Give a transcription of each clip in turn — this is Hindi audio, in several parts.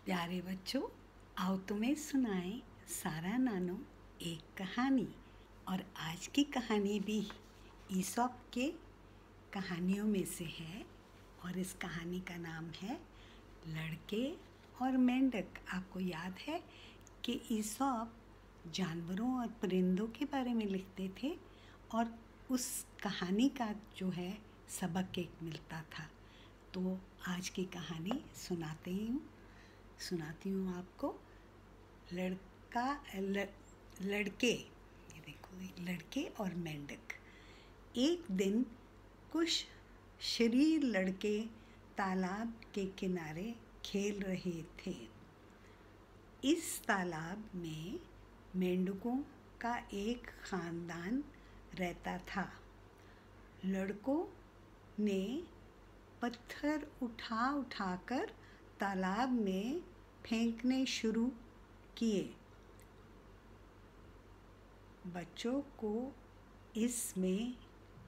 प्यारे बच्चों, आओ तुम्हें सुनाएं सारा नानो एक कहानी। और आज की कहानी भी ईसॉप के कहानियों में से है और इस कहानी का नाम है लड़के और मेंढक। आपको याद है कि ईसॉप जानवरों और परिंदों के बारे में लिखते थे और उस कहानी का जो है सबक एक मिलता था। तो आज की कहानी सुनाती हूँ आपको। लड़के, ये देखो, लड़के और मेंढक। एक दिन कुछ शरीर लड़के तालाब के किनारे खेल रहे थे। इस तालाब में मेंढकों का एक खानदान रहता था। लड़कों ने पत्थर उठाकर तालाब में फेंकने शुरू किए। बच्चों को इसमें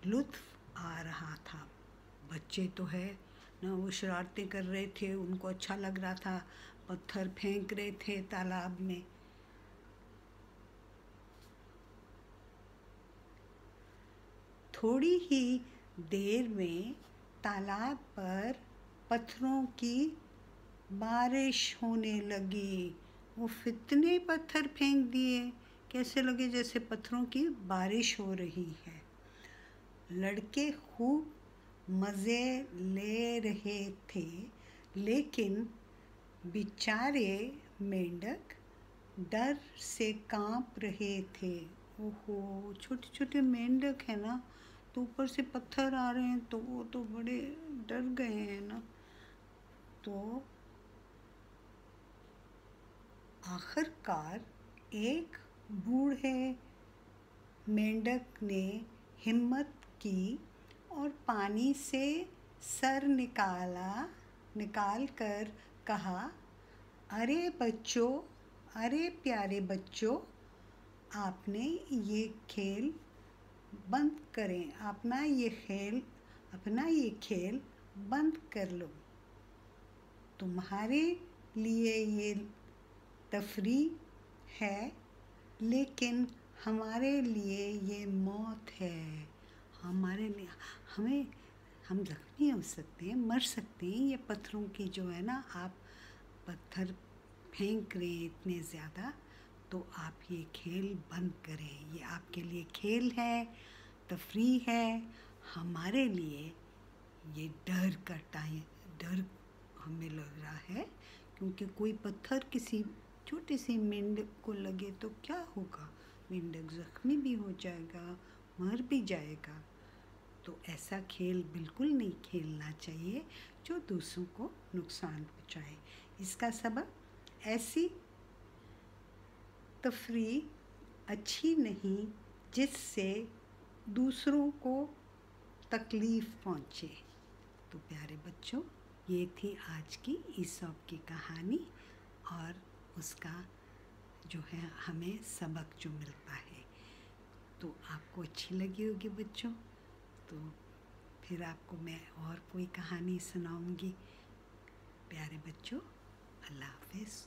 लुत्फ आ रहा था। बच्चे तो है ना, वो शरारतें कर रहे थे, उनको अच्छा लग रहा था, पत्थर फेंक रहे थे तालाब में। थोड़ी ही देर में तालाब पर पत्थरों की बारिश होने लगी। वो इतने पत्थर फेंक दिए, कैसे लगे जैसे पत्थरों की बारिश हो रही है। लड़के खूब मज़े ले रहे थे, लेकिन बेचारे मेंढक डर से कांप रहे थे। ओहो, छोटे छोटे मेंढक है ना, तो ऊपर से पत्थर आ रहे हैं तो वो तो बड़े डर गए हैं ना। तो आखिरकार एक बूढ़े मेंढक ने हिम्मत की और पानी से सर निकाल कर कहा, अरे बच्चों, अरे प्यारे बच्चों, आपने ये खेल बंद करें, अपना ये खेल बंद कर लो। तुम्हारे लिए ये तफरीह है, लेकिन हमारे लिए ये मौत है। हमारे लिए हम जख्मी हो सकते हैं, मर सकते हैं। ये पत्थरों की जो है ना, आप पत्थर फेंक रहे हैं इतने ज़्यादा, तो आप ये खेल बंद करें। ये आपके लिए खेल है, तफरीह है। हमारे लिए ये डर हमें लग रहा है, क्योंकि कोई पत्थर किसी छोटी सी मेंढक को लगे तो क्या होगा? मेंढक जख्मी भी हो जाएगा, मर भी जाएगा। तो ऐसा खेल बिल्कुल नहीं खेलना चाहिए जो दूसरों को नुकसान पहुंचाए। इसका सबब, ऐसी तफरीह अच्छी नहीं जिससे दूसरों को तकलीफ़ पहुंचे। तो प्यारे बच्चों, ये थी आज की ईसॉप की कहानी और उसका जो है हमें सबक जो मिलता है। तो आपको अच्छी लगी होगी बच्चों। तो फिर आपको मैं और कोई कहानी सुनाऊंगी। प्यारे बच्चों, अल्लाह हाफ़िज़।